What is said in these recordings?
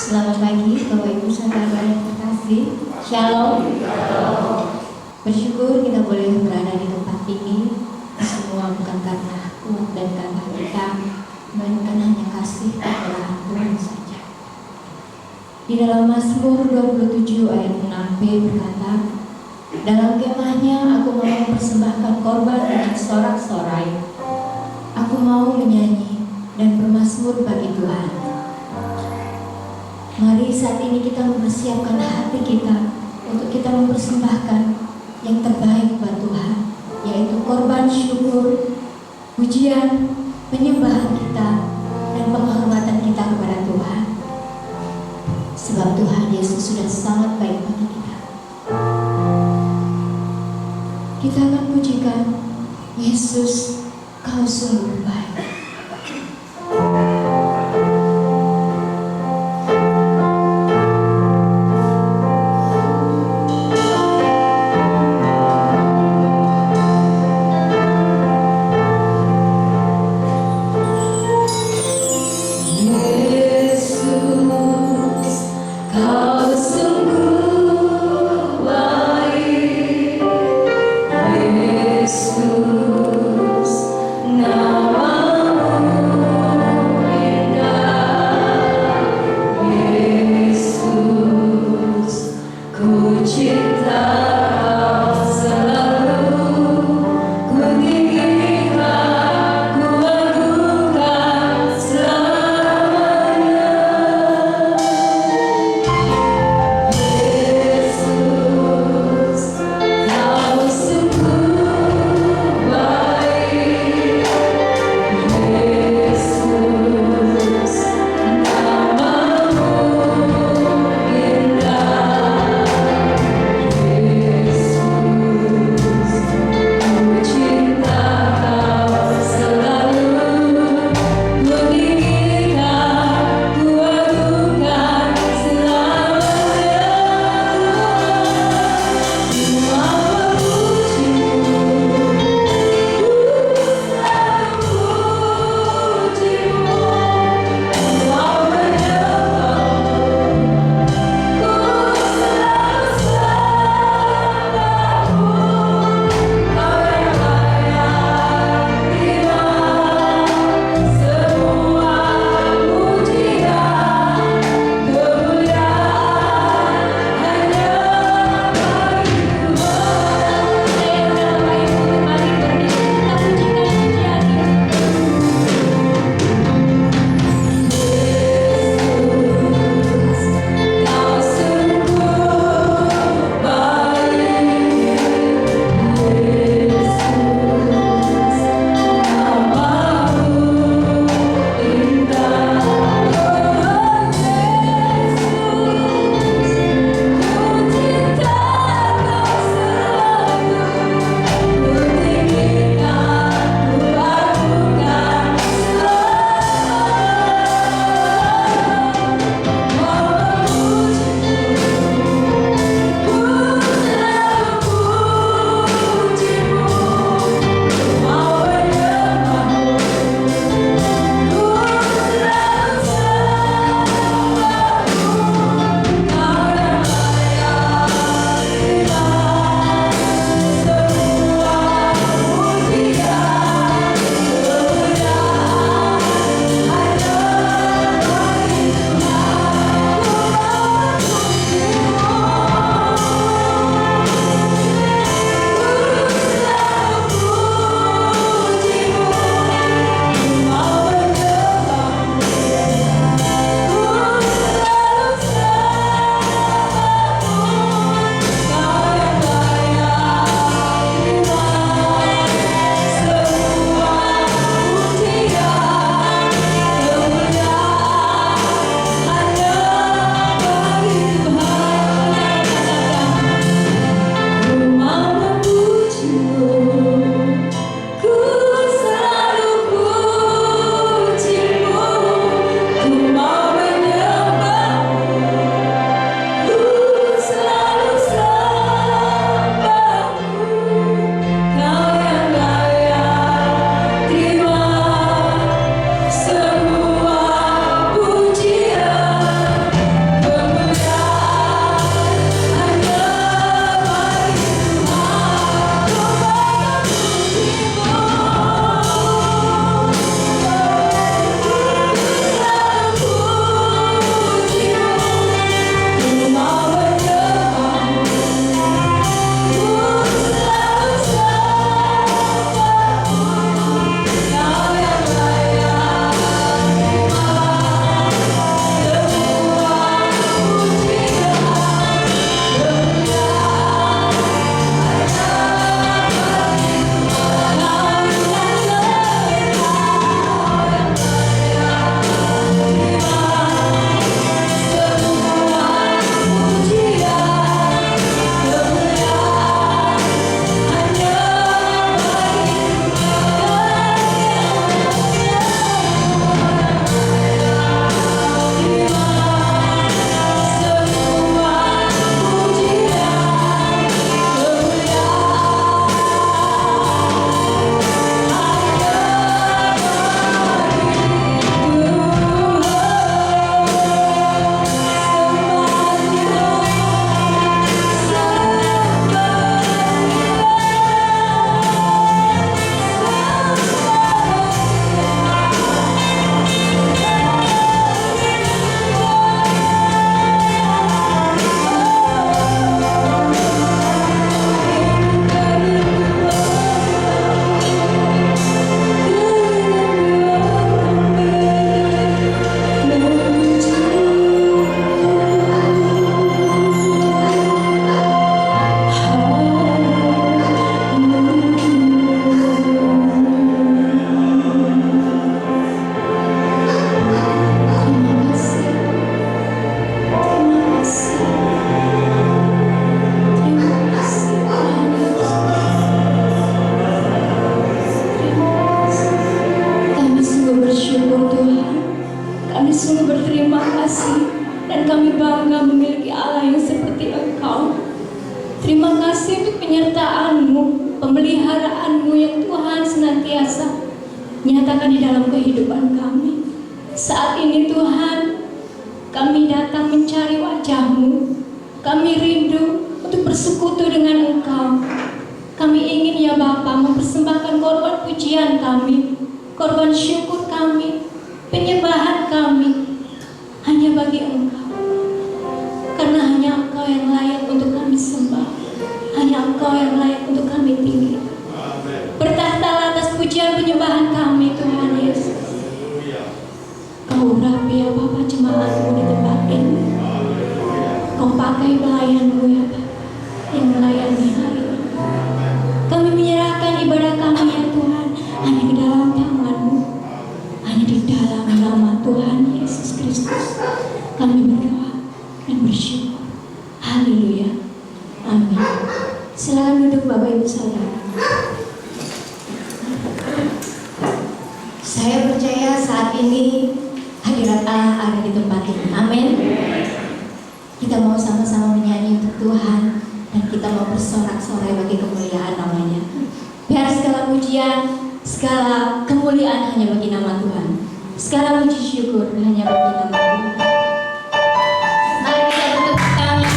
Selamat pagi Bapak Ibu saudara yang terkasih. Shalom. Bersyukur kita boleh berada di tempat ini. Semua bukan karena kuat dan karena kita, melainkan hanya kasih dan kemurahan Tuhan saja. Di dalam Mazmur 27 ayat 6b berkata, dalam kemahnya aku mau mempersembahkan korban dengan sorak-sorai. Aku mau menyanyi dan bermazmur bagi Tuhan. Mari saat ini kita mempersiapkan hati kita untuk kita mempersembahkan yang terbaik buat Tuhan, yaitu korban syukur, pujian, penyembahan kita, dan penghormatan kita kepada Tuhan. Sebab Tuhan Yesus sudah sangat baik bagi kita. Kita akan pujikan Yesus, Kau sungguh baik. Yesus, nama senantiasa nyatakan di dalam kehidupan kami. Saat ini Tuhan, kami datang mencari wajah-Mu. Kami rindu untuk bersekutu dengan Engkau. Kami ingin ya Bapa mempersembahkan korban pujian kami, korban syukur kami, penyembahan kami hanya bagi Engkau. Karena hanya Engkau yang layak untuk kami sembah, hanya Engkau yang layak untuk kami tinggikan. Bertahtalah atas pujian penyembahan kami Tuhan Yesus. Kau urapi ya Bapa jemaat-Mu di tempat ini. Kau pakai pelayan-Mu ya Bapa yang melayani hari ini. Kami menyerahkan ibadah kami ya Tuhan hanya ke dalam tangan-Mu, hanya di dalam nama Tuhan Yesus Kristus kami berdoa dan bersyukur. Haleluya. Amin. Silakan duduk Bapak Ibu saudara. Saya percaya saat ini hadirat Allah ada di tempat ini. Amin. Kita mau sama-sama menyanyi untuk Tuhan dan kita mau bersorak-sorai bagi kemuliaan namanya. Biar segala pujian, segala kemuliaan hanya bagi nama Tuhan. Segala puji syukur hanya bagi nama Tuhan. Mari kita bertepuk tangan.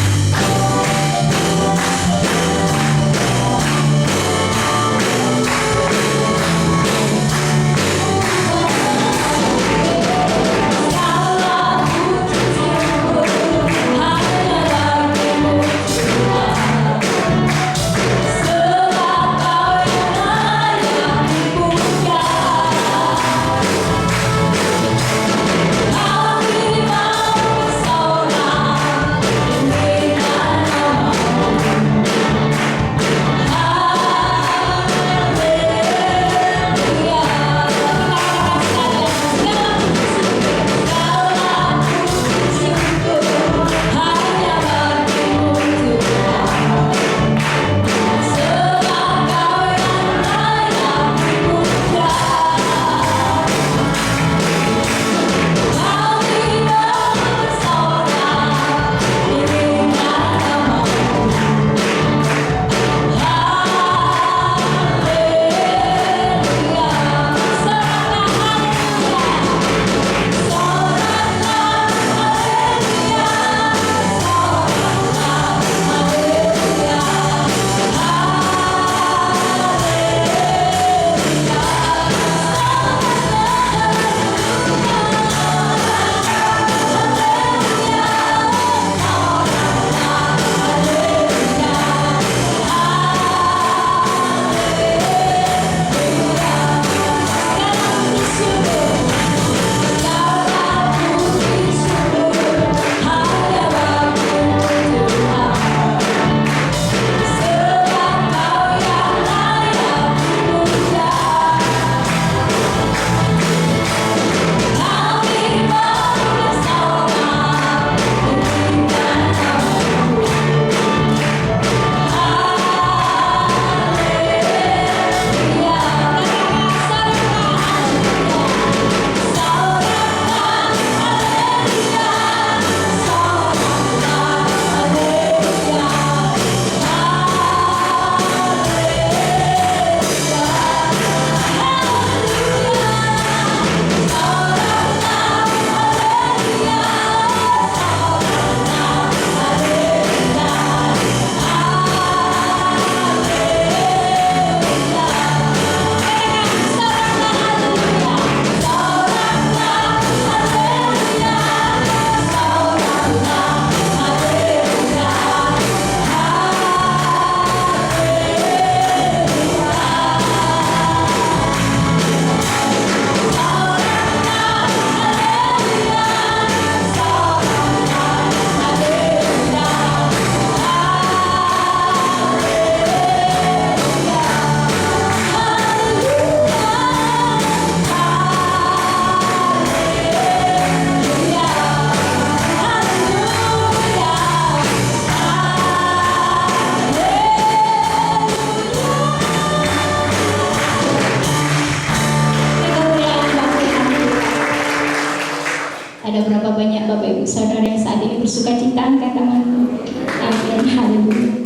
Ada berapa banyak Bapak Ibu Saudara yang saat ini bersuka cita, angkat tanganmu. Amin, haleluya.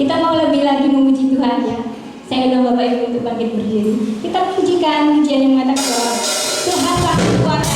Kita mau lebih lagi memuji Tuhan ya. Saya undang Bapak Ibu untuk bangkit berdiri. Kita pujikan pujian yang mengatakan bahwa Tuhanlah kekuatan.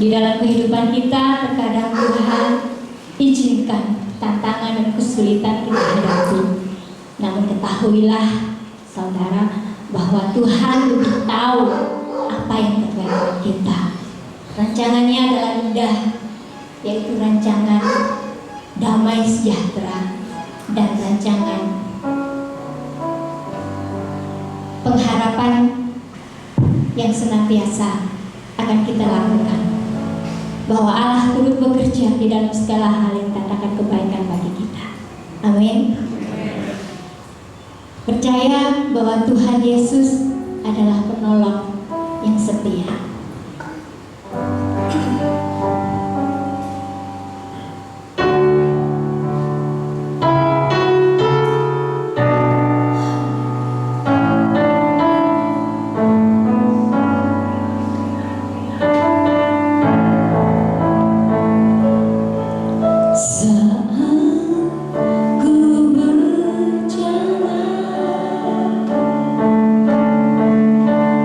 Di dalam kehidupan kita, terkadang Tuhan izinkan tantangan dan kesulitan kita hadapi. Namun ketahuilah, saudara, bahwa Tuhan lebih tahu apa yang terbaik buat kita. Rancangannya adalah indah, yaitu rancangan damai sejahtera dan rancangan pengharapan yang senantiasa akan kita lakukan. Bahwa Allah turut bekerja di dalam segala hal yang katakan kebaikan bagi kita. Amin. Percaya bahwa Tuhan Yesus adalah penolong yang setia.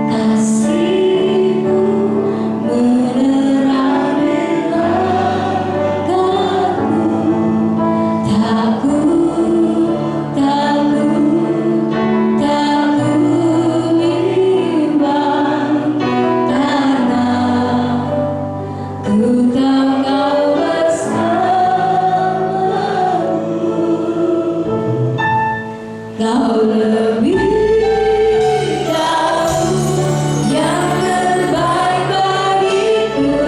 Kasih Kau lebih tahu yang terbaik bagiku.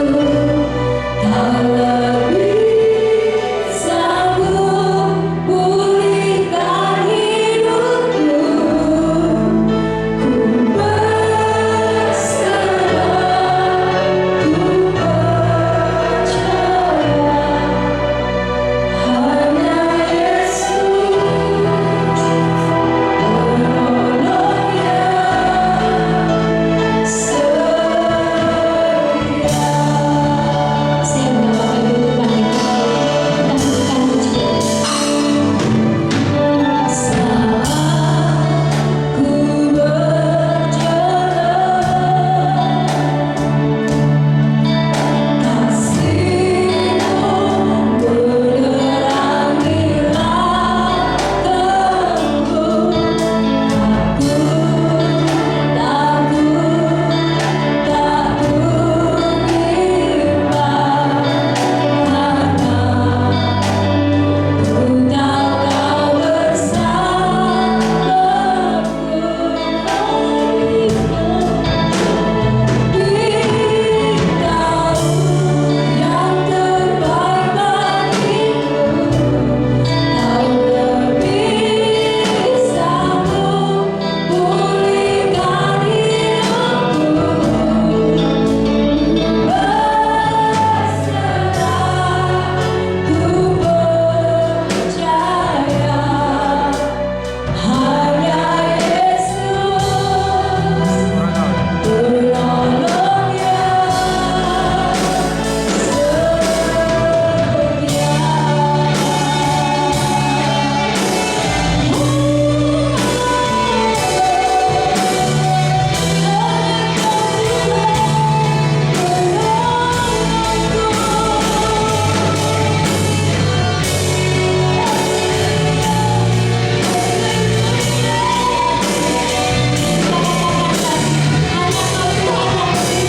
Kau lebih sanggup pulihkan hidupku. Ku berserah, ku percaya hanya Yesus penolongnya setia. Saya mengapa itu Tuhan kita berikan pujian. Saat ku berjalan, kasih-Mu menerangi langkahku. Aku takut bimbang, karena ku tahu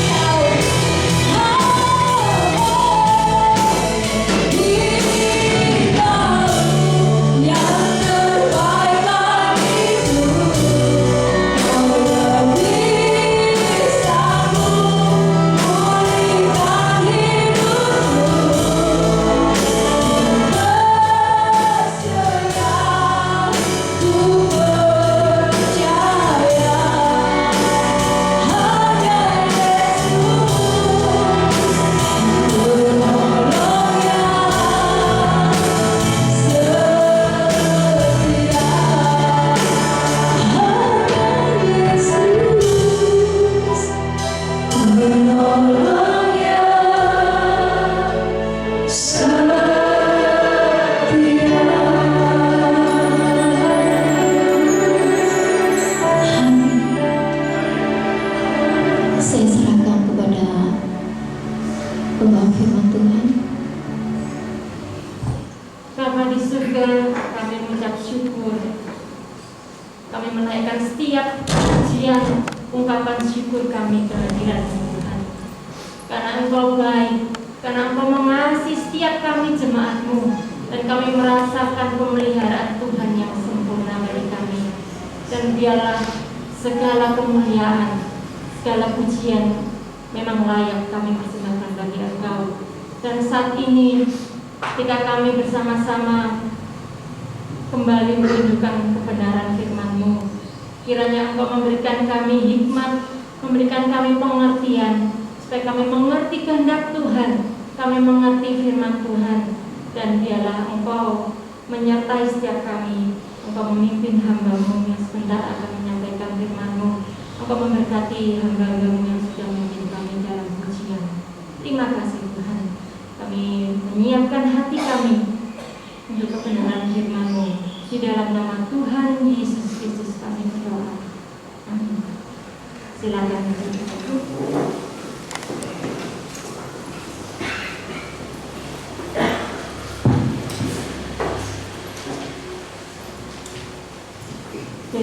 Kau bersamaku. Beritahu yang terbaik bagiku. Kau lebih sanggup pulihkan hidupku. Berserah, ku percaya hanya Yesus penolongnya saya serahkan kepada pembawa firman Tuhan. Bapa di surga, kami mengucap syukur. Kami menaikkan setiap pujian, ungkapan syukur kami kehadiran Tuhan. Karena Engkau baik, karena Engkau mengasihi setiap kami jemaat-Mu, dan kami merasakan pemeliharaan Tuhan yang sempurna bagi kami. Dan biarlah segala kemuliaan, segala pujian memang layak kami persembahkan bagi Engkau. Dan saat ini ketika kami bersama-sama kembali merindukan kebenaran firman-Mu, kiranya Engkau memberikan kami hikmat, memberikan kami pengertian, supaya kami mengerti kehendak Tuhan, kami mengerti firman Tuhan, dan biarlah Engkau menyertai setiap kami. Engkau memimpin hamba-Mu yang sebentar akan menyampaikan firman-Mu. Engkau memberkati hamba-Mu yang sudah memimpin kami dalam pujian. Terima kasih Tuhan. Kami menyiapkan hati kami untuk kebenaran firman-Mu. Di dalam nama Tuhan Yesus Kristus kami berdoa. Amin. Silakan.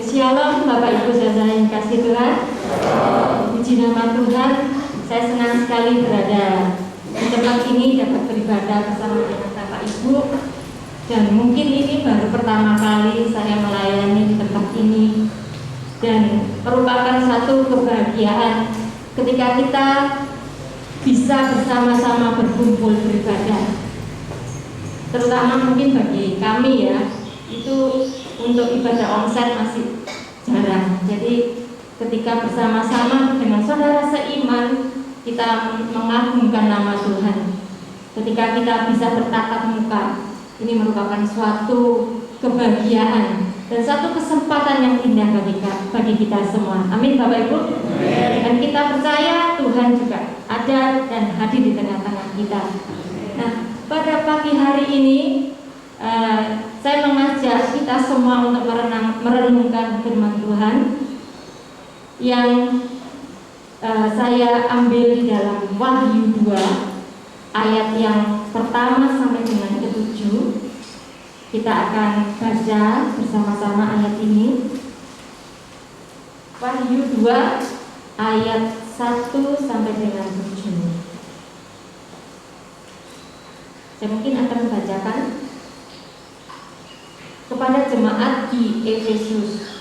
Shalom Bapak Ibu saudara yang kasih Tuhan. Puji nama Tuhan. Saya senang sekali berada di tempat ini, dapat beribadah bersama dengan Bapak Ibu. Dan mungkin ini baru pertama kali saya melayani di tempat suatu kebahagiaan ketika kita bisa bersama-sama berkumpul beribadah. Terutama mungkin bagi kami ya, itu untuk ibadah onsite masih jarang. Jadi ketika bersama-sama dengan saudara seiman, kita mengagungkan nama Tuhan. Ketika kita bisa bertatap muka, ini merupakan suatu kebahagiaan dan satu kesempatan yang indah bagi kita semua. Amin Bapak Ibu. Dan kita percaya Tuhan juga ada dan hadir di tengah-tengah kita. Nah, pada pagi hari ini saya mengajak kita semua untuk merenungkan firman Tuhan yang saya ambil di dalam Wahyu 2 ayat yang pertama sampai dengan ke-7. Kita akan baca bersama-sama ayat ini. Wahyu 2 ayat 1 sampai dengan 7. Saya mungkin akan membacakan. Kepada jemaat di Efesus,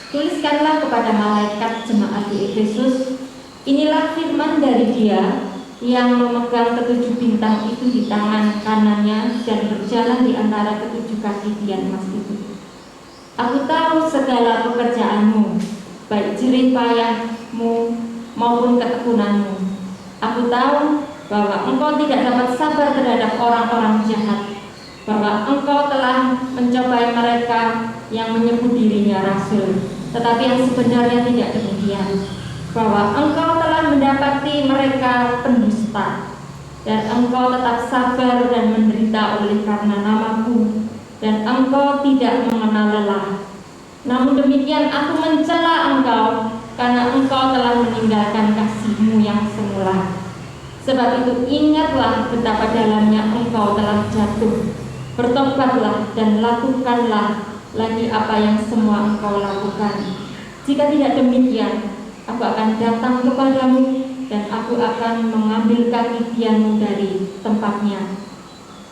tuliskanlah kepada malaikat jemaat di Efesus, inilah firman dari Dia yang memegang ketujuh bintang itu di tangan kanannya dan berjalan di antara ketujuh kaki tiang emas itu. Aku tahu segala pekerjaanmu, baik jerih payahmu maupun ketekunanmu. Aku tahu bahwa engkau tidak dapat sabar terhadap orang-orang jahat, bahwa engkau telah mencobai mereka yang menyebut dirinya rasul, tetapi yang sebenarnya tidak demikian, bahwa engkau telah mendapati mereka pendusta, dan engkau tetap sabar dan menderita oleh karena namaku, dan engkau tidak mengenal lelah. Namun demikian aku mencela engkau, karena engkau telah meninggalkan kasihmu yang semula. Sebab itu ingatlah betapa dalamnya engkau telah jatuh. Bertobatlah dan lakukanlah lagi apa yang semua engkau lakukan. Jika tidak demikian, aku akan datang kepadamu dan aku akan mengambil kaki tiangmu dari tempatnya,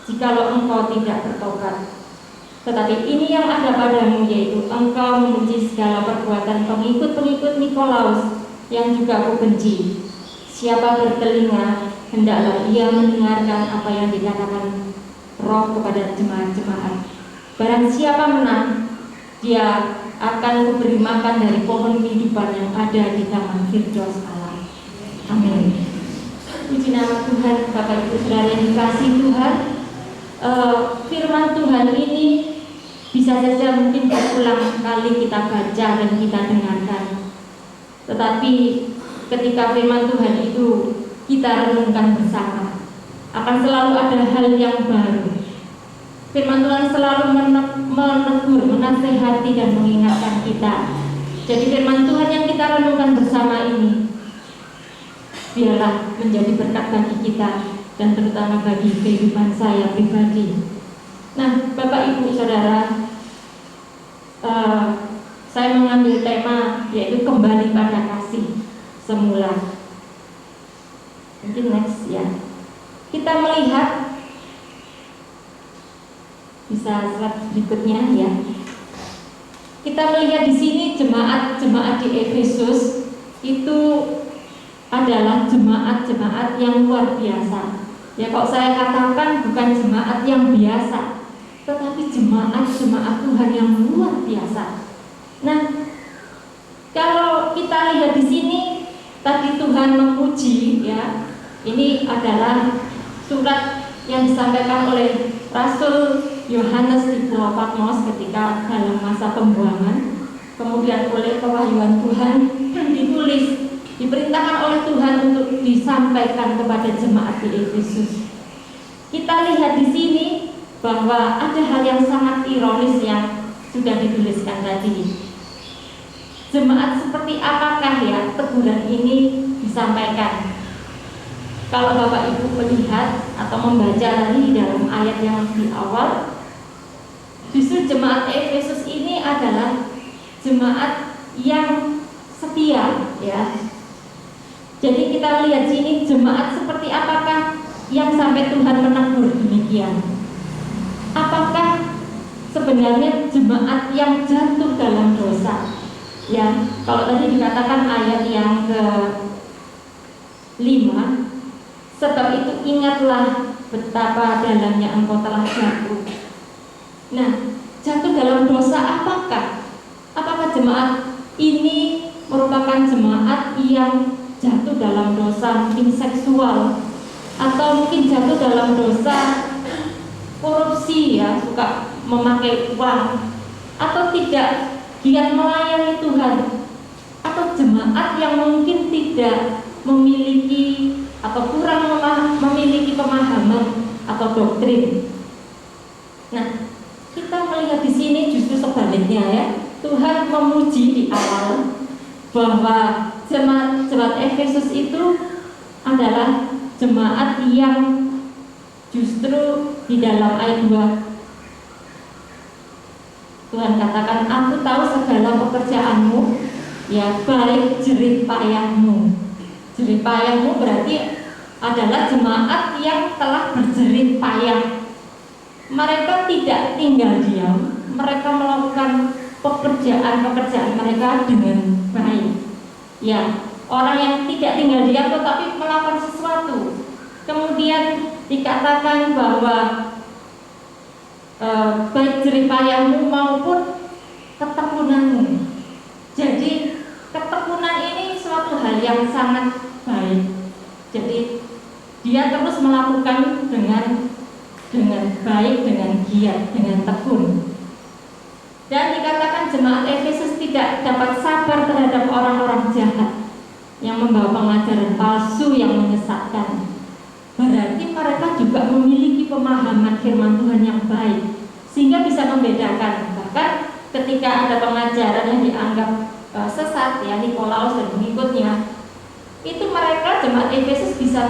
jikalau engkau tidak bertobat. Tetapi ini yang ada padamu, yaitu engkau membenci segala perbuatan pengikut-pengikut Nikolaus yang juga aku benci. Siapa bertelinga, hendaklah ia mendengarkan apa yang dikatakan Roh kepada jemaat-jemaat. Barang siapa menang, dia akan kuberi makan dari pohon kehidupan yang ada di taman Firdaus Allah. Amin. Puji nama Tuhan. Bapak Ibu Saudara yang dikasihi Tuhan, firman Tuhan ini bisa saja mungkin berulang kali kita baca dan kita dengarkan, tetapi ketika firman Tuhan itu kita renungkan bersama, akan selalu ada hal yang baru. Firman Tuhan selalu menegur, menasehati dan mengingatkan kita. Jadi firman Tuhan yang kita renungkan bersama ini biarlah menjadi berkat bagi kita dan terutama bagi kehidupan saya pribadi. Nah, Bapak Ibu Saudara, saya mengambil tema yaitu kembali pada kasih semula. Mungkin next ya. Kita melihat, bisa slide berikutnya ya. Kita melihat di sini jemaat-jemaat di Efesus itu adalah jemaat-jemaat yang luar biasa. Ya, kok saya katakan bukan jemaat yang biasa, tetapi jemaat-jemaat Tuhan yang luar biasa. Nah, kalau kita lihat di sini, tadi Tuhan memuji ya. Ini adalah surat yang disampaikan oleh Rasul Yohanes di Pulau Patmos ketika dalam masa pembuangan. Kemudian oleh pewahyuan Tuhan ditulis, diperintahkan oleh Tuhan untuk disampaikan kepada jemaat di Efesus. Kita lihat di sini bahwa ada hal yang sangat ironis yang sudah dituliskan tadi. Jemaat seperti apakah ya teguran ini disampaikan? Kalau Bapak Ibu melihat atau membaca tadi dalam ayat yang di awal, justru jemaat Efesus ini adalah jemaat yang setia ya. Jadi kita lihat sini jemaat seperti apakah yang sampai Tuhan menegur demikian. Apakah sebenarnya jemaat yang jatuh dalam dosa ya, kalau tadi dikatakan ayat yang ke-5, sebab itu ingatlah betapa dalamnya engkau telah jatuh. Nah, jatuh dalam dosa apakah? Apakah jemaat ini merupakan jemaat yang jatuh dalam dosa mungkin seksual, atau mungkin jatuh dalam dosa korupsi, ya, suka memakai uang, atau tidak giat melayani Tuhan, atau jemaat yang mungkin tidak memiliki atau kurang memiliki pemahaman atau doktrin. Nah, kita melihat di sini justru sebaliknya, ya. Tuhan memuji di awal bahwa jemaat Efesus itu adalah jemaat yang justru di dalam ayat 2 Tuhan katakan, aku tahu segala pekerjaanmu, ya, baik jerih payahmu. Jerih payahmu berarti adalah jemaat yang telah berjerih payah. Mereka tidak tinggal diam, mereka melakukan pekerjaan mereka dengan baik. Ya, orang yang tidak tinggal diam tetapi melakukan sesuatu. Kemudian dikatakan bahwa baik jerih payahmu maupun ketekunanmu. Jadi ketekunan ini suatu hal yang sangat baik. Jadi dia terus melakukan dengan baik, dengan giat, dengan tekun. Dan dikatakan jemaat Efesus tidak dapat sabar terhadap orang-orang jahat yang membawa pengajaran palsu yang menyesatkan. Berarti mereka juga memiliki pemahaman firman Tuhan yang baik, sehingga bisa membedakan. Bahkan ketika ada pengajaran yang dianggap sesat, ya, Nikolaus dan pengikutnya, itu mereka jemaat Efesus bisa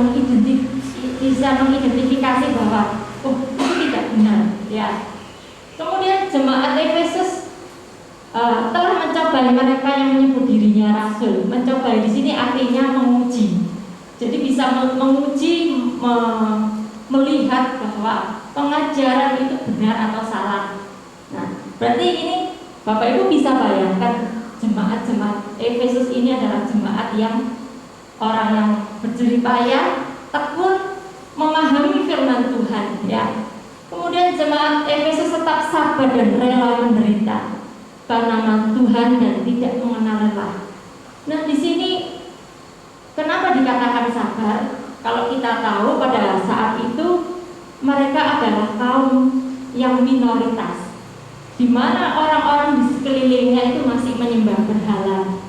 mengidentifikasi bahwa itu tidak benar, ya. Kemudian jemaat Efesus telah mencobai mereka yang menyebut dirinya rasul. Mencobai di sini artinya menguji. Jadi bisa menguji, melihat bahwa pengajaran itu benar atau salah. Nah, berarti ini Bapak Ibu bisa bayangkan jemaat-jemaat Efesus ini adalah jemaat yang orang yang berjerih payah, tekun, memahami firman Tuhan, ya. Kemudian jemaat Efesus tetap sabar dan rela menderita karena nama Tuhan dan tidak mengenal lelah. Nah, di sini kenapa dikatakan sabar? Kalau kita tahu pada saat itu mereka adalah kaum yang minoritas, di mana orang-orang di sekelilingnya itu masih menyembah berhala.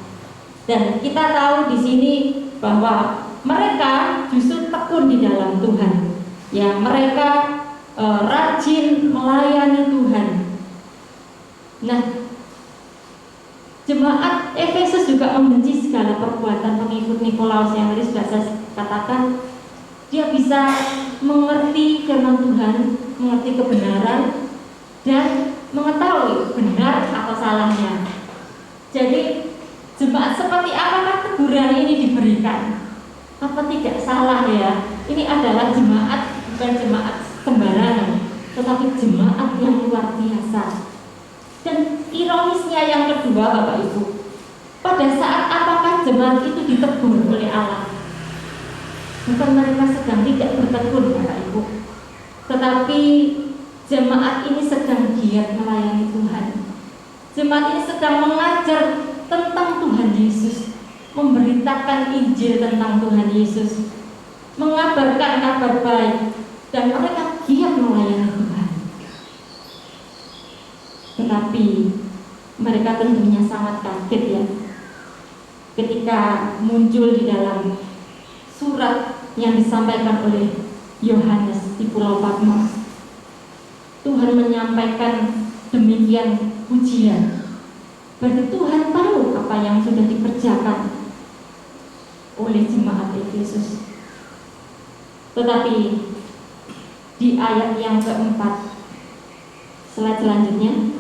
Dan kita tahu di sini bahwa mereka justru tekun di dalam Tuhan. Ya, mereka rajin melayani Tuhan. Nah, jemaat Efesus juga membenci segala perbuatan pengikut Nikolaus yang tadi sudah saya katakan. Dia bisa mengerti firman Tuhan, mengerti kebenaran, dan mengetahui benar atau salahnya. Jadi jemaat seperti apakah teguran ini diberikan? Apa tidak salah, ya? Ini adalah jemaat, bukan jemaat sembarangan, tetapi jemaat yang luar biasa. Dan ironisnya yang kedua, Bapak Ibu, pada saat apakah jemaat itu ditegur oleh Allah? Bukan mereka sedang tidak bertekun, Bapak Ibu, tetapi jemaat ini sedang giat melayani Tuhan. Jemaat ini sedang mengajar tentang Tuhan Yesus, memberitakan Injil tentang Tuhan Yesus, mengabarkan kabar baik, dan mereka giat melayani Tuhan. Tetapi mereka tentunya sangat kaget, ya, ketika muncul di dalam surat yang disampaikan oleh Yohanes di Pulau Patmos. Tuhan menyampaikan demikian pujian. Berarti Tuhan tahu apa yang sudah dikerjakan oleh jemaat Efesus. Tetapi di ayat yang keempat, slide selanjutnya,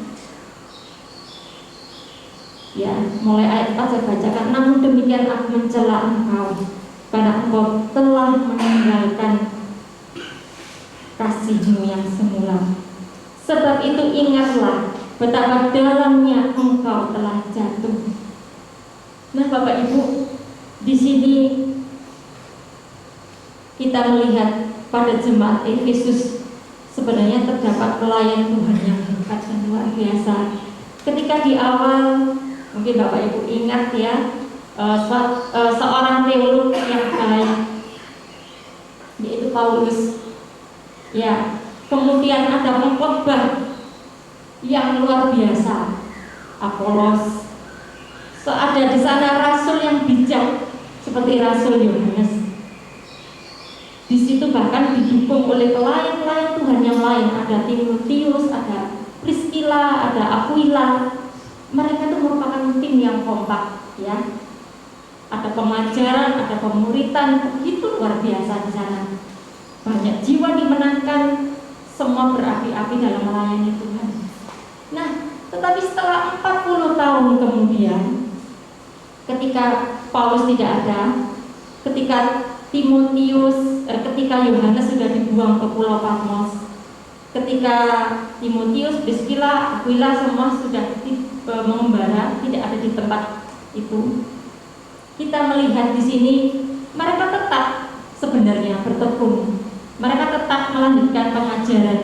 ya, mulai ayat 4 saya bacakan. Namun demikian aku mencela engkau, karena engkau telah meninggalkan kasihmu yang semula. Sebab itu ingatlah betapa dalamnya engkau telah jatuh. Nah, Bapak Ibu, di sini kita melihat pada jemaat Efesus sebenarnya terdapat pelayan Tuhan yang hebat dan luar biasa. Ketika di awal, mungkin Bapak Ibu ingat ya, seorang teolog yang baik, yaitu Paulus. Ya, kemudian ada pengkhotbah yang luar biasa, Apolos. Ada di sana rasul yang bijak seperti Rasul Yohanes. Di situ bahkan didukung oleh pelayan-pelayan Tuhan yang lain. Ada Timotius, ada Priscilla, ada Aquila. Mereka itu merupakan tim yang kompak, ya. Ada pengajaran, ada pemuritan, begitu luar biasa di sana. Banyak jiwa dimenangkan, semua berapi-api dalam melayani Tuhan. Nah, tetapi setelah 40 tahun kemudian, ketika Paulus tidak ada, ketika ketika Yohanes sudah dibuang ke Pulau Patmos, ketika Timotius, Priscilla, Aquila semua sudah mengembara, tidak ada di tempat itu, kita melihat di sini mereka tetap sebenarnya bertekun, mereka tetap melanjutkan pengajaran,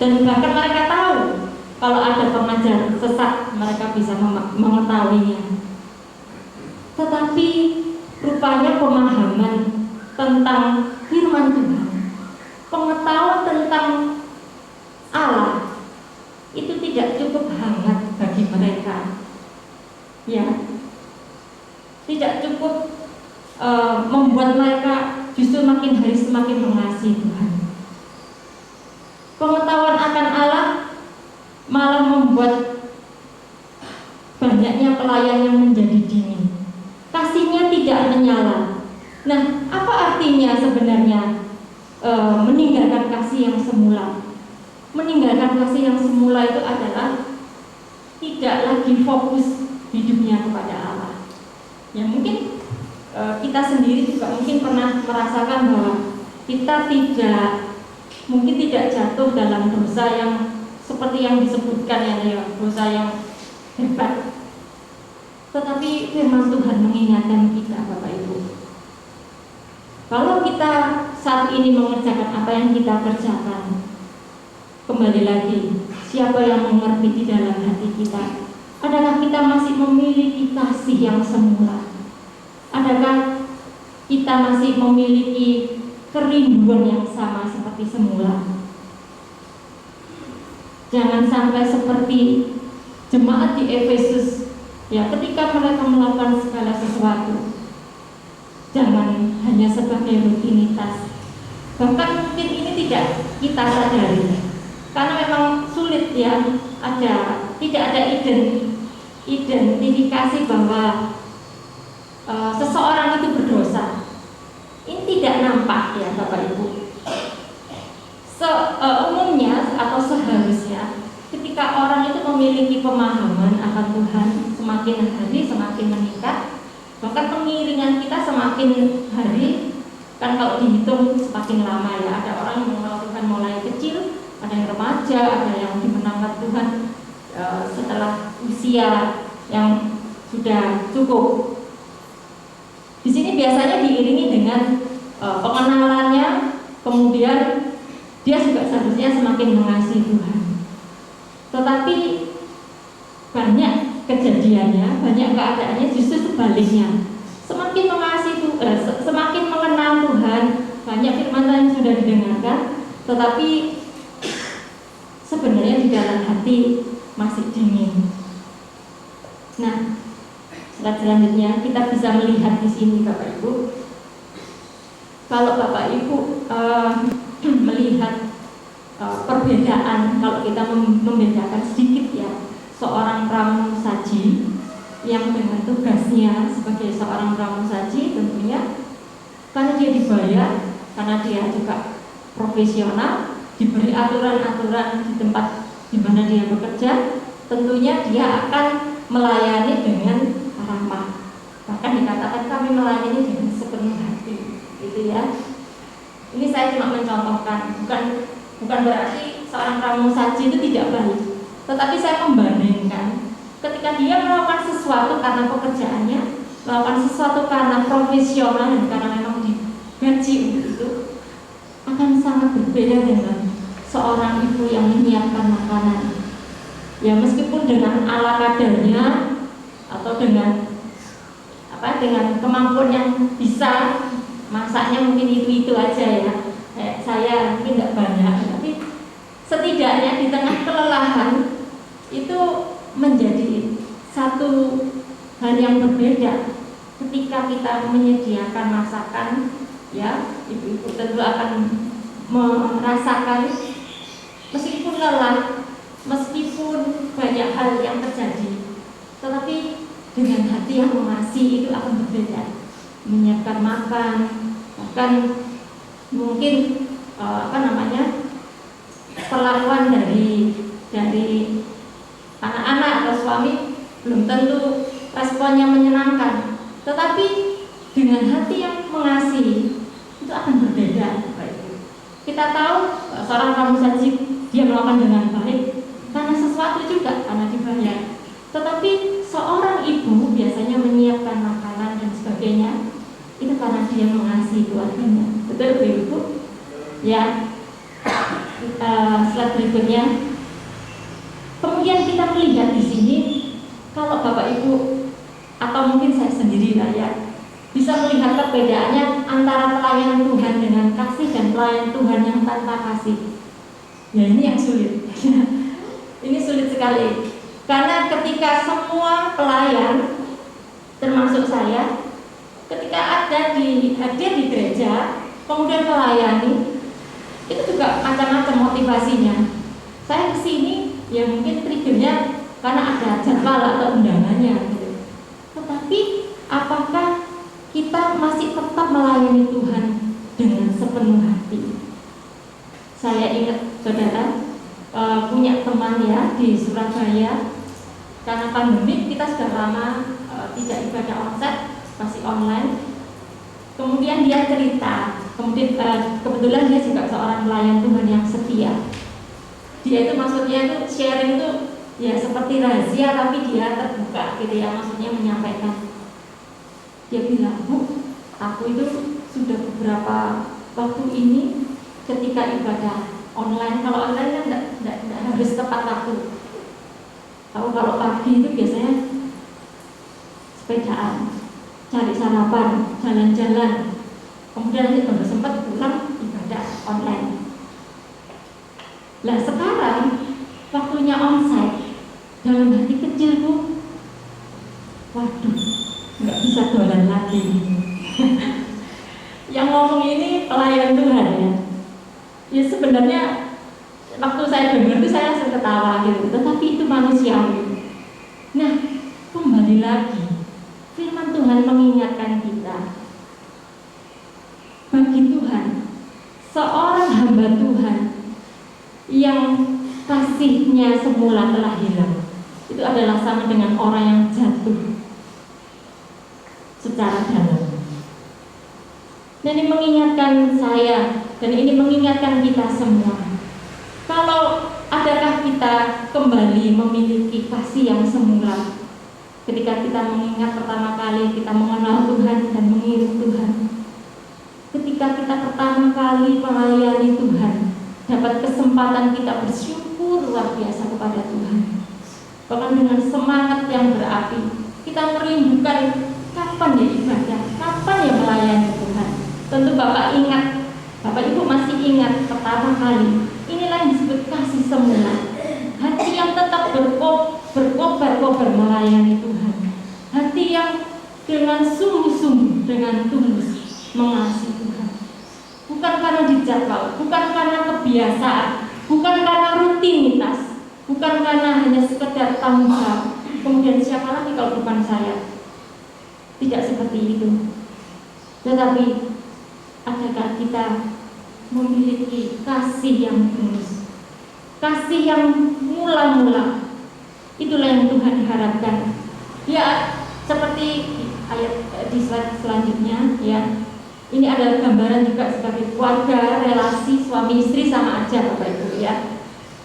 dan bahkan mereka tahu kalau ada pengajar sesat, mereka bisa mengetahuinya. Tetapi rupanya pemahaman tentang firman Tuhan, pengetahuan tentang Allah itu tidak cukup hangat bagi mereka. Ya, tidak cukup membuat mereka justru makin hari semakin mengasihi Tuhan. Pengetahuan akan Allah malah membuat banyaknya pelayan yang menjadi dingin. Kasihnya tidak menyala. Nah, apa artinya sebenarnya meninggalkan kasih yang semula? Meninggalkan kasih yang semula itu adalah tidak lagi fokus hidupnya kepada Allah. Ya, mungkin kita sendiri juga mungkin pernah merasakan bahwa kita mungkin tidak jatuh dalam dosa yang seperti yang disebutkan ya, dosa yang hebat. Tetapi firman Tuhan mengingatkan kita, Bapak Ibu, kalau kita saat ini mengerjakan apa yang kita kerjakan, kembali lagi, siapa yang mengerti di dalam hati kita? Adakah kita masih memiliki kasih yang semula? Adakah kita masih memiliki kerinduan yang sama seperti semula? Jangan sampai seperti jemaat di Efesus, ya, ketika mereka melakukan segala sesuatu, jangan hanya sebagai rutinitas. Bahkan mungkin ini tidak kita sadari, karena memang sulit ya, tidak ada identifikasi bahwa seseorang itu berdosa. Ini tidak nampak ya, Bapak Ibu. Umumnya atau seharusnya ketika orang itu memiliki pemahaman akan Tuhan, semakin hari semakin meningkat, bahkan pengiringan kita semakin hari, kan kalau dihitung semakin lama ya. Ada orang yang mengenal Tuhan mulai kecil, ada yang remaja, ada yang dimenangkan Tuhan setelah usia yang sudah cukup. Di sini biasanya diiringi dengan pengenalannya, kemudian dia juga seharusnya semakin mengasihi Tuhan. Tetapi banyak kejadiannya, banyak keadaannya justru sebaliknya. Semakin mengasihi Tuhan, semakin mengenal Tuhan, banyak firman yang sudah didengarkan, tetapi sebenarnya di dalam hati masih dingin. Nah, selanjutnya kita bisa melihat di sini, Bapak Ibu. Kalau Bapak Ibu melihat perbedaan, kalau kita membedakan sedikit ya, seorang pramusaji yang dengan tugasnya sebagai seorang pramusaji tentunya karena dia dibayar, karena dia juga profesional, diberi aturan-aturan di tempat di mana dia bekerja, tentunya dia akan melayani dengan ramah. Bahkan dikatakan kami melayani dengan sepenuh hati, gitu ya. Ini saya cuma mencontohkan, bukan berarti seorang pramusaji itu tidak baik, tetapi saya membandingkan ketika dia melakukan sesuatu karena pekerjaannya, melakukan sesuatu karena profesional dan karena memang digaji untuk itu, akan sangat berbeda dengan seorang ibu yang menyiapkan makanan. Ya meskipun dengan ala kadarnya atau dengan kemampuan yang bisa masaknya mungkin itu aja ya. Saya mungkin tidak banyak, tapi setidaknya di tengah kelelahan itu menjadi satu hal yang berbeda ketika kita menyediakan masakan. Ya, ibu-ibu tentu akan merasakan meskipun lelah, meskipun banyak hal yang terjadi, tetapi dengan hati yang mengasihi itu akan berbeda. Menyiapkan makan, bahkan mungkin perlakuan dari anak-anak atau suami belum tentu responnya menyenangkan, tetapi dengan hati yang mengasihi itu akan berbeda. Kita tahu seorang pramusaji dia melakukan dengan baik karena sesuatu juga, karena dibayar. Tetapi seorang ibu biasanya menyiapkan makanan dan sebagainya itu karena dia mengasihi keluarganya. Betul Ibu? Ya. Slide berikutnya. Kemudian kita melihat di sini kalau Bapak Ibu atau mungkin saya sendiri lah ya, bisa melihat perbedaannya antara pelayanan Tuhan dengan kasih dan pelayanan Tuhan yang tanpa kasih. Ya ini yang sulit. Ini sulit sekali. Karena ketika semua pelayan, termasuk saya, ketika hadir di gereja, kemudian melayani, itu juga macam-macam motivasinya. Saya kesini, ya mungkin triggernya karena ada jadwal atau undangannya gitu. Tetapi apakah kita masih tetap melayani Tuhan dengan sepenuh hati? Saya ingat saudara punya teman ya di Surabaya. Karena pandemi kita sudah lama tidak ibadah onsite, masih online. Kemudian dia cerita, kebetulan dia juga seorang pelayan Tuhan yang setia. Dia itu maksudnya itu sharing itu ya seperti rahasia, tapi dia terbuka gitu ya, maksudnya menyampaikan. Dia bilang, Bu, aku itu sudah beberapa waktu ini ketika ibadah online, kalau online kan tidak harus tepat waktu. Kalau pagi itu biasanya sepedaan, cari sarapan, jalan-jalan, kemudian nanti baru sempat pulang ibadah online. Nah sekarang waktunya onsite, dalam hati kecil tuh, waduh, nggak bisa jualan lagi. Yang ngomong ini pelayan Tuhan ya. Ya sebenarnya waktu saya dengar itu saya langsung ketawa gitu, tetapi itu manusiawi. Nah kembali lagi, firman Tuhan mengingatkan kita, bagi Tuhan, seorang hamba Tuhan yang kasihnya semula telah hilang, itu adalah sama dengan orang yang jatuh secara dalam. Dan ini mengingatkan saya, dan ini mengingatkan kita semua, kalau adakah kita kembali memiliki kasih yang semula ketika kita mengingat pertama kali kita mengenal Tuhan dan mengiring Tuhan, ketika kita pertama kali melayani Tuhan, dapat kesempatan kita bersyukur luar biasa kepada Tuhan, bahkan dengan semangat yang berapi kita merindukan kapan ya ibadah, kapan ya melayani Tuhan. Tentu Bapak ingat, Bapak Ibu masih ingat pertama kali. Inilah yang disebut kasih semula, hati yang tetap berkobar-kobar melayani Tuhan, hati yang dengan sungguh-sungguh, dengan tulus mengasihi Tuhan, bukan karena dijadwal, bukan karena kebiasaan, bukan karena rutinitas, bukan karena hanya sekedar tanggung jawab. Kemudian siapa lagi kalau bukan saya? Tidak seperti itu. Tetapi adakah kita memiliki kasih yang tulus, kasih yang mula-mula? Itulah yang Tuhan harapkan. Ya, seperti ayat di slide selanjutnya ya. Ini adalah gambaran juga sebagai keluarga, relasi suami istri sama aja Bapak Ibu ya.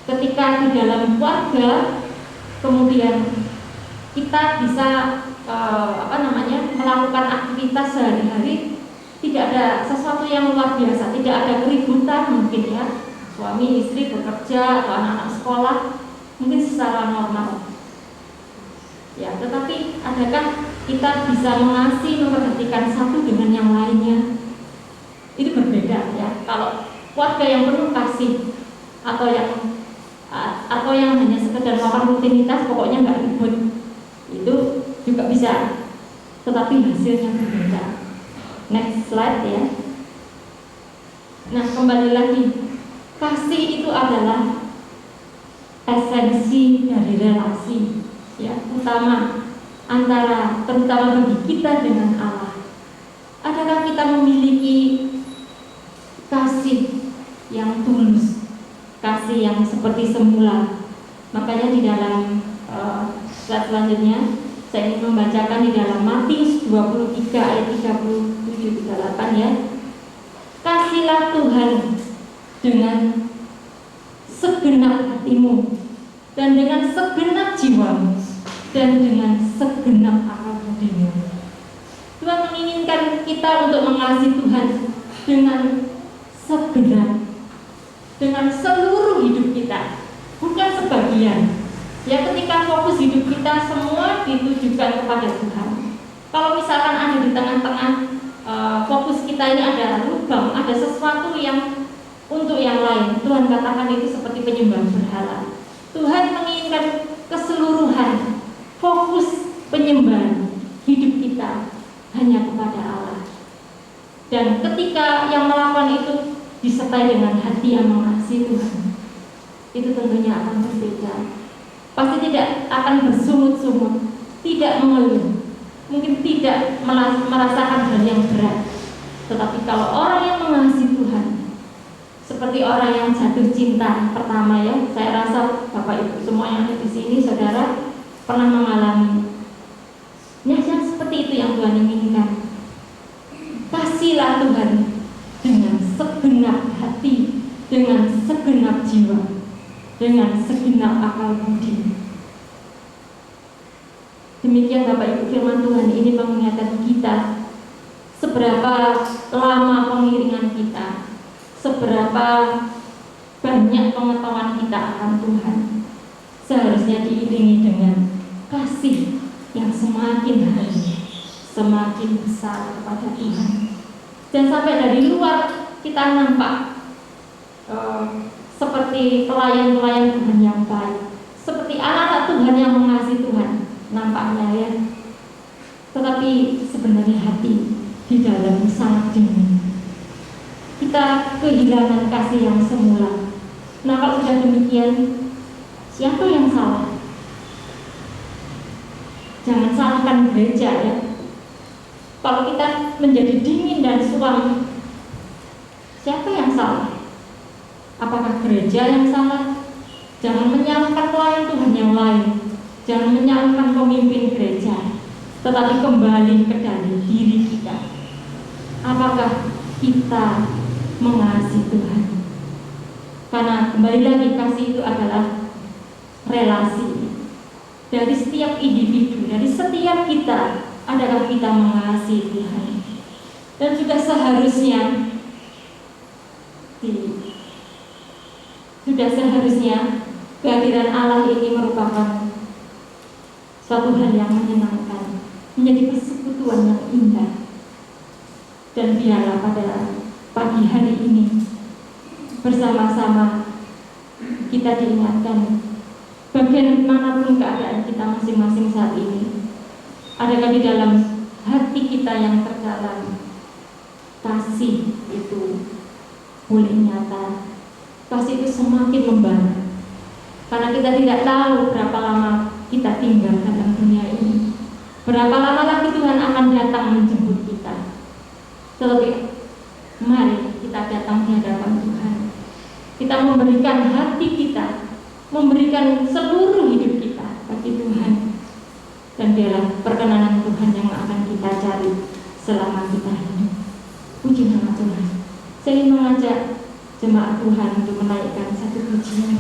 Ketika di dalam keluarga, kemudian kita bisa melakukan aktivitas sehari-hari, tidak ada sesuatu yang luar biasa, tidak ada keributan mungkin ya, suami istri bekerja atau anak-anak sekolah mungkin secara normal ya, tetapi adakah kita bisa mengasihi, memperhatikan satu dengan yang lainnya? Itu berbeda ya. Kalau keluarga yang penuh kasih atau yang hanya sekedar melakukan rutinitas, pokoknya nggak ribut, itu juga bisa, tetapi hasilnya berbeda. Next slide ya. Nah, kembali lagi, kasih itu adalah esensi dari relasi ya, terutama bagi kita dengan Allah. Adakah kita memiliki kasih yang tulus, kasih yang seperti semula? Makanya di dalam slide selanjutnya saya ingin membacakan di dalam Matius 23 ayat 37-38 ya. Kasihlah Tuhan dengan segenap hatimu dan dengan segenap jiwamu dan dengan segenap akal budimu. Tuhan menginginkan kita untuk mengasihi Tuhan dengan segenap, dengan seluruh hidup kita, bukan sebagian. Ya, ketika fokus hidup kita semua ditujukan kepada Tuhan. Kalau misalkan ada di tengah-tengah fokus kita ini ada lubang, ada sesuatu yang untuk yang lain, Tuhan katakan itu seperti penyembah berhala. Tuhan menginginkan keseluruhan fokus penyembahan hidup kita hanya kepada Allah. Dan ketika yang melakukan itu disertai dengan hati yang mengasihi Tuhan, itu tentunya akan berbeda. Pasti tidak akan bersungut-sungut, tidak mengeluh, mungkin tidak merasakan hal yang berat. Tetapi kalau orang yang mengasihi Tuhan, seperti orang yang jatuh cinta pertama ya, saya rasa Bapak Ibu semua yang ada di sini, saudara pernah mengalami. Yang seperti itu yang Tuhan inginkan. Kasihlah Tuhan dengan segenap hati, dengan segenap jiwa, dengan segenap akal budi. Demikian Bapak Ibu, firman Tuhan ini mengingatkan kita seberapa lama pengiringan kita, seberapa banyak pengetahuan kita akan Tuhan, seharusnya diiringi dengan kasih yang semakin hari, semakin besar kepada Tuhan. Dan sampai dari luar kita nampak seperti pelayan-pelayan Tuhan yang baik, seperti anak-anak Tuhan yang mengasihi Tuhan nampaknya ya. Tetapi sebenarnya hati di dalam sangat dingin. Kita kehilangan kasih yang semula. Nah, kalau sudah demikian, siapa yang salah? Jangan salahkan gereja ya. Kalau kita menjadi dingin dan suam, siapa yang salah? Apakah gereja yang salah? Jangan menyalahkan pelayan Tuhan yang lain, jangan menyalahkan pemimpin gereja, tetapi kembali ke dalam diri kita. Apakah kita mengasihi Tuhan? Karena kembali lagi, kasih itu adalah relasi. Dari setiap individu, dari setiap kita, adakah kita mengasihi Tuhan? Dan juga seharusnya kehadiran Allah ini merupakan suatu hal yang menyenangkan, menjadi persekutuan yang indah. Dan biarlah pada pagi hari ini bersama-sama kita diingatkan, bagaimanapun keadaan kita masing-masing saat ini, adakah di dalam hati kita yang terdalam kasih itu boleh nyata, kasih itu semakin membara. Karena kita tidak tahu berapa lama kita tinggal dalam dunia ini, berapa lama lagi Tuhan akan datang menjemput kita. Tetapi mari kita datang di hadapan Tuhan, kita memberikan hati kita, memberikan seluruh hidup kita bagi Tuhan. Dan biarlah perkenanan Tuhan yang akan kita cari selama kita hidup. Puji nama Tuhan. Saya ingin mengajak jemaat Tuhan untuk menaikkan satu pujian.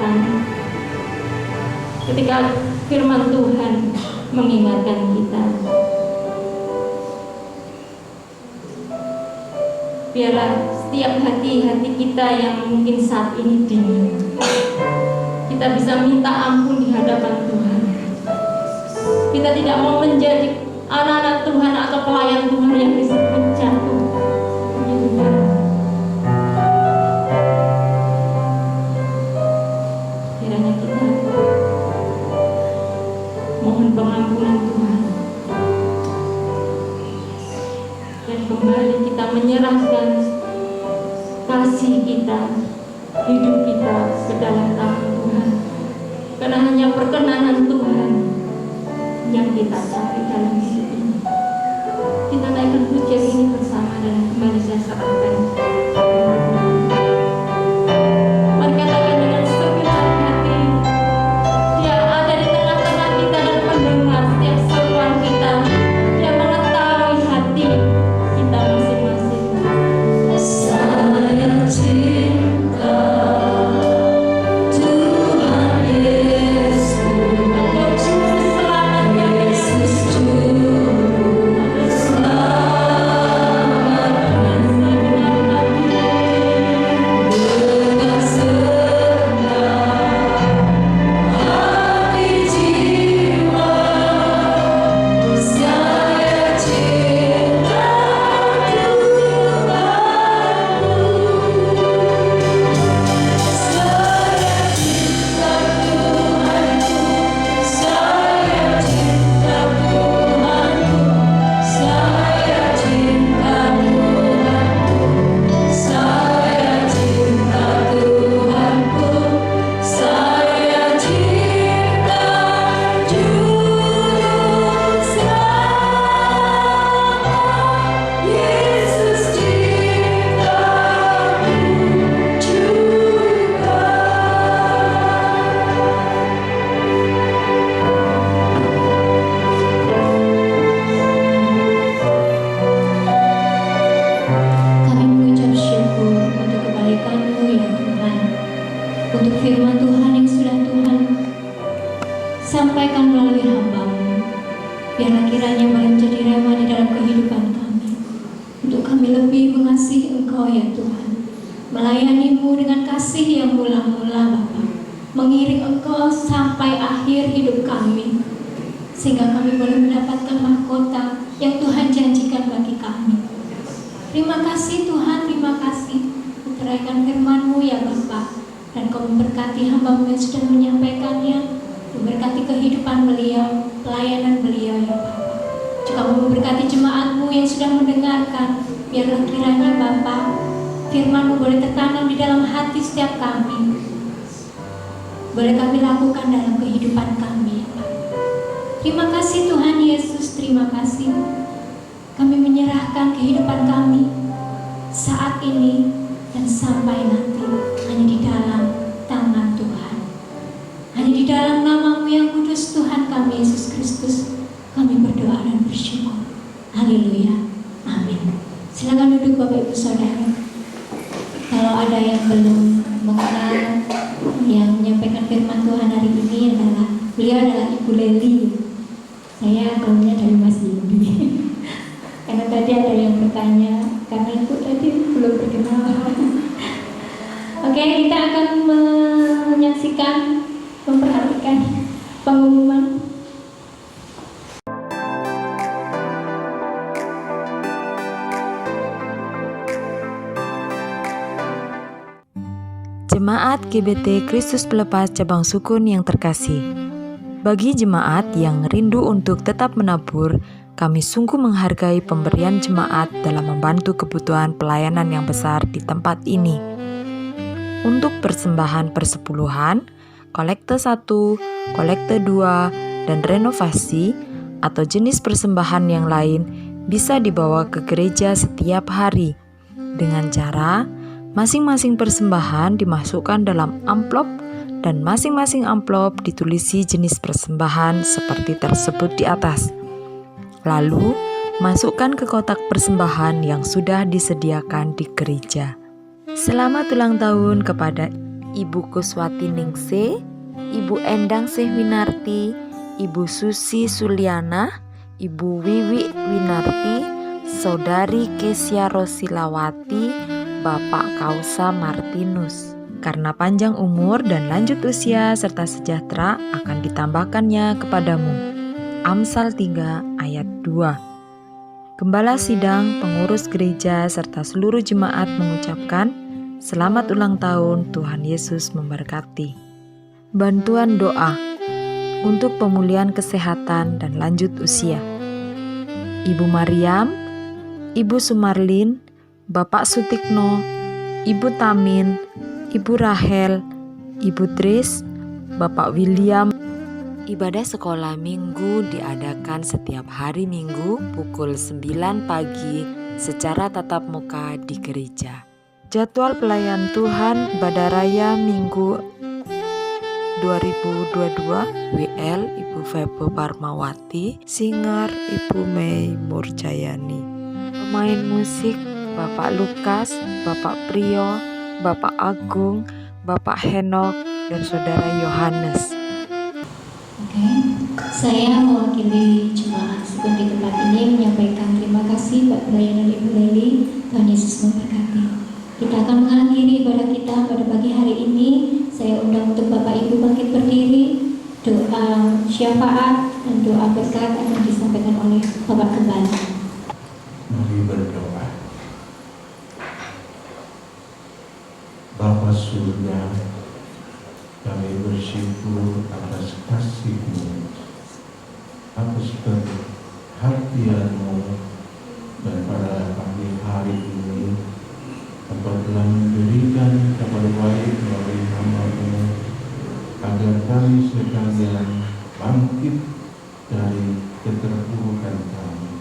merasakan ketika firman Tuhan mengingatkan kita. Biarlah setiap hati-hati kita yang mungkin saat ini dingin, kita bisa minta ampun di hadapan Tuhan. Kita tidak mau menjadi anak-anak Tuhan atau pelayan Tuhan yang disebut jatuh. Kiranya kita mohon pengampunan Tuhan, dan kembali kita menyerahkan kasih kita, hidup kita ke dalam tangan Tuhan. Karena hanya perkenanan Tuhan yang kita cari dalam hidup ini. Kita naikkan pujian ini bersama dan kembali saya serahkan. Mari katakan dengan segenap hati, Dia ada di tengah-tengah kita dan mendengar setiap seruan kita. Dia mengetahui hati kita masing-masing. Saya cinta Tuhan Yesus, Yesus Juru Selamat, dengan segenap hati jiwa. Saya cinta Kami mengucap syukur untuk kebaikan-Mu ya Tuhan, untuk firman Tuhan yang sudah Tuhan sampaikan melalui hamba-Mu. Biarlah kiranya boleh menjadi rema di dalam kehidupan kami, untuk kami lebih mengasihi Engkau ya Tuhan, melayani-Mu dengan kasih yang mula-mula Bapa, mengiring Engkau sampai akhir hidup kami, sehingga kami boleh mendapatkan mahkota yang Tuhan janjikan bagi kami. Terima kasih Tuhan, terima kasih mencurahkan firman-Mu ya Bapa, dan Kau memberkati hamba-Mu yang sudah menyampaikannya, memberkati kehidupan beliau, pelayanan beliau ya Bapa. Juga memberkati jemaat-Mu yang sudah mendengarkan. Biarlah kiranya Bapa, firman-Mu boleh tertanam di dalam hati setiap kami, boleh kami lakukan dalam kehidupan kami ya Bapa. Terima kasih Tuhan Yesus, terima kasih. Kami menyerahkan kehidupan kami saat ini dan sampai nanti hanya di dalam tangan Tuhan. Hanya di dalam nama-Mu yang kudus Tuhan kami Yesus Kristus, kami berdoa dan bersyukur. Haleluya. Amin. Silakan duduk Bapak Ibu Saudara. Kalau ada yang belum mengenal, yang menyampaikan firman Tuhan hari ini beliau adalah Ibu Leli. Saya tahunya dari Mas Yudi. Karena tadi ada yang bertanya, karena Ibu tadi belum berkenal. Oke, kita akan menyaksikan, memperhatikan pengumuman. Jemaat GBT Kristus Pelepas Cabang Sukun yang terkasih, bagi jemaat yang rindu untuk tetap menabur, kami sungguh menghargai pemberian jemaat dalam membantu kebutuhan pelayanan yang besar di tempat ini. Untuk persembahan persepuluhan, kolekte 1, kolekte 2, dan renovasi atau jenis persembahan yang lain bisa dibawa ke gereja setiap hari dengan cara masing-masing persembahan dimasukkan dalam amplop dan masing-masing amplop ditulisi jenis persembahan seperti tersebut di atas. Lalu, masukkan ke kotak persembahan yang sudah disediakan di gereja. Selamat ulang tahun kepada Ibu Kuswati Ningsih, Ibu Endang Sehwinarti, Ibu Susi Suliana, Ibu Wiwi Winarti, Saudari Kesia Rosilawati, Bapak Kausa Martinus. Karena panjang umur dan lanjut usia serta sejahtera akan ditambahkannya kepadamu. Amsal 3 ayat 2. Gembala sidang, pengurus gereja, serta seluruh jemaat mengucapkan selamat ulang tahun, Tuhan Yesus memberkati. Bantuan doa untuk pemulihan kesehatan dan lanjut usia. Ibu Mariam, Ibu Sumarlin, Bapak Sutikno, Ibu Tamin, Ibu Rahel, Ibu Tris, Bapak William. Ibadah sekolah minggu diadakan setiap hari Minggu pukul 9 pagi secara tatap muka di gereja. Jadwal pelayan Tuhan Ibadah Raya Minggu 2022 WL Ibu Febo Parmawati, Singer Ibu Mei Murjayani. Pemain musik Bapak Lukas, Bapak Priyo, Bapak Agung, Bapak Henok, dan Saudara Yohanes. Oke, saya mewakili jemaat Sukun di tempat ini menyampaikan terima kasih buat pelayanan Ibu Leli. Tuhan Yesus memberkati. Kita akan mengakhiri ibadah kita pada pagi hari ini. Saya undang untuk Bapak Ibu bangkit berdiri. Doa syafaat dan doa berkat akan disampaikan oleh Bapak Gembala. Mari berdoa. Bapa surga, kami bersyukur atas kasih-Mu, atas perhatian-Mu, dan pada pagi hari ini Engkau telah memberikan kabar baik melalui hamba-Mu agar kami sekalian bangkit dari keterpurukan kami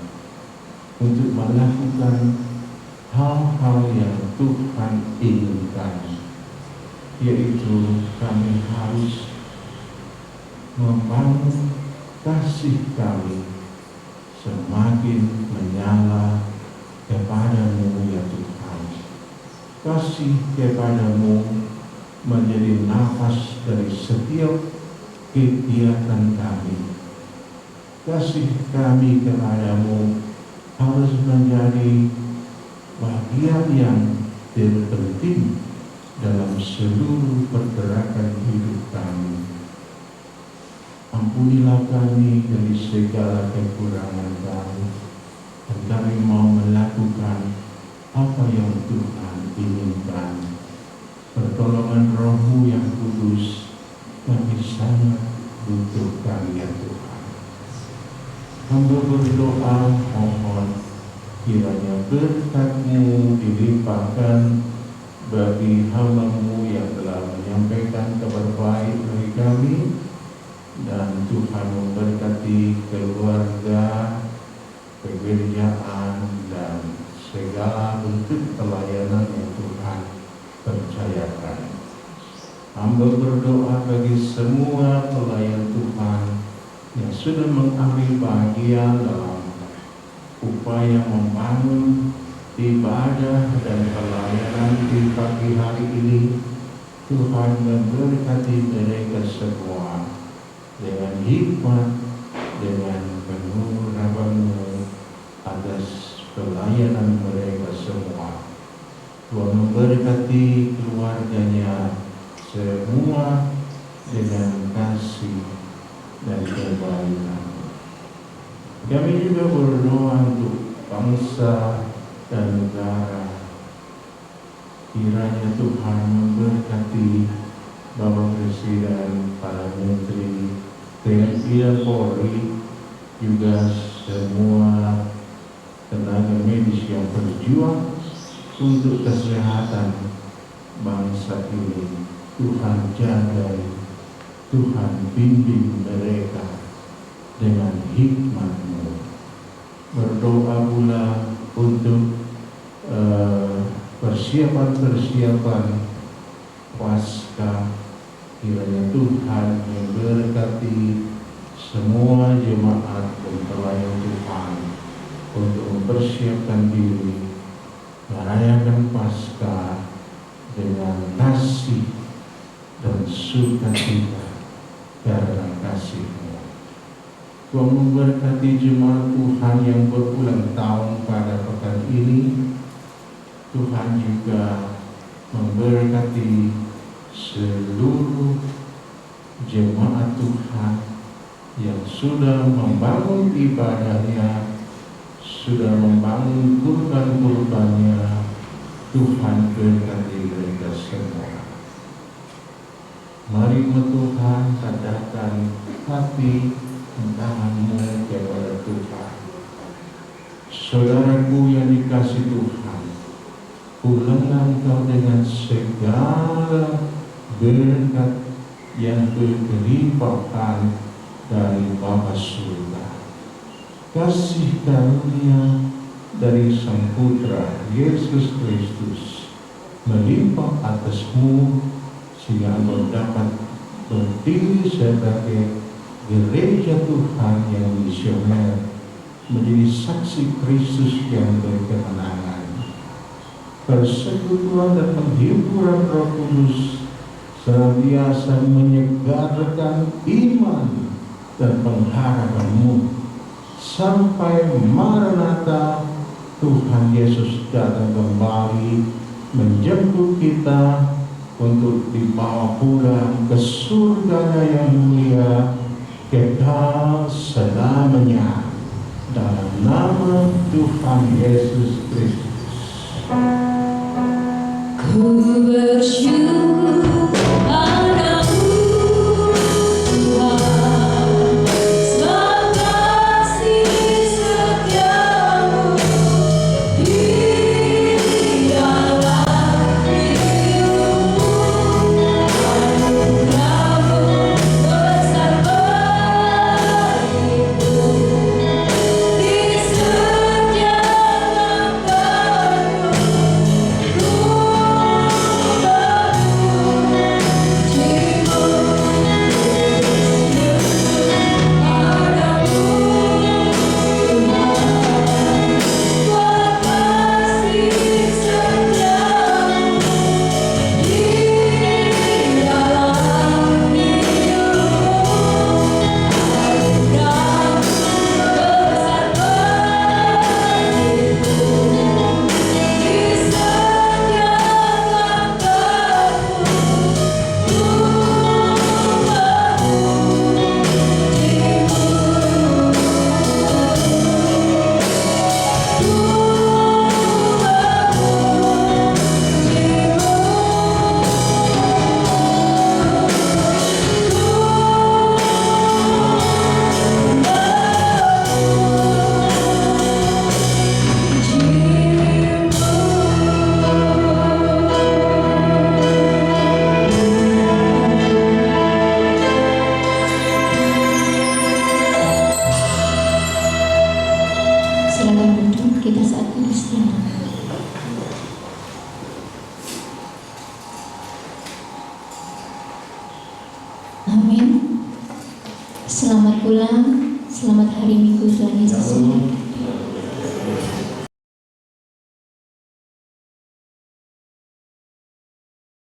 untuk melakukan hal-hal yang Tuhan inginkan, yaitu kami harus membangun kasih kami semakin menyala kepada-Mu ya Tuhan. Kasih kepada-Mu menjadi nafas dari setiap kegiatan kami. Kasih kami kepada-Mu harus menjadi bagian yang terpenting dalam seluruh pergerakan hidup kami. Ampunilah kami dari segala kekurangan kami, dan kami mau melakukan apa yang Tuhan inginkan. Pertolongan Roh-Mu yang kudus kami sangat butuhkan ya Tuhan. Hamba berdoa mohon kiranya berkat-Mu dilimpahkan bagi hamba-Mu yang telah menyampaikan kabar baik bagi kami, dan Tuhan memberkati keluarga, pekerjaan, dan segala bentuk pelayanan yang Tuhan percayakan. Hamba berdoa bagi semua pelayan Tuhan yang sudah mengambil bagian dalam upaya membangun ibadah dan pelayanan di pagi hari ini. Tuhan memberkati mereka semua dengan hikmat, dengan penuh rahmat-Mu atas pelayanan mereka semua. Tuhan memberkati keluarganya semua dengan kasih dan kebaikan. Kami juga berdoa untuk bangsa dan negara. Kiranya Tuhan memberkati Bapak Presiden, para Menteri, TNI dan Polri, juga semua tenaga medis yang berjuang untuk kesehatan bangsa ini. Tuhan jaga, Tuhan bimbing mereka dengan hikmat-Mu. Berdoa pula untuk persiapan-persiapan Paskah. Kiranya Tuhan memberkati semua jemaat dan pelayan Tuhan untuk mempersiapkan diri merayakan Paskah dengan kasih dan sukacita karena kasih-Mu. Tuhan memberkati jemaat Tuhan yang berulang tahun pada pekan ini. Tuhan juga memberkati seluruh jemaat Tuhan yang sudah membangun ibadahnya, sudah membangun kurban-kurbannya. Tuhan berkati mereka semua. Mari Tuhan katakan hati tanganmu kepada Tuhan. Saudaraku yang dikasihi Tuhan, pulanglah engkau dengan segala berkat yang berlimpahan dari Bapa Surga. Kasih karunia dari Sang Putra Yesus Kristus melimpah atasmu sehingga engkau dapat berdiri sebagai gereja Tuhan yang misioner, menjadi saksi Kristus yang berkemenangan. Persekutuan dan penghiburan Roh Kudus senantiasa menyegarkan iman dan pengharapanmu sampai Maranatha, Tuhan Yesus datang kembali menjemput kita untuk dibawa pulang ke surga yang mulia kekal selamanya, dalam nama Tuhan Yesus Kristus. Ku bersyukur padamu Tuhan, sebab kasih setiamu di dalam hidupku. Anugerahmu besar bagiku, di sepanjang langkahku. Silakan duduk, kita saat ini istimewa. Amin. Selamat pulang, selamat hari Minggu Tuhan Yesus.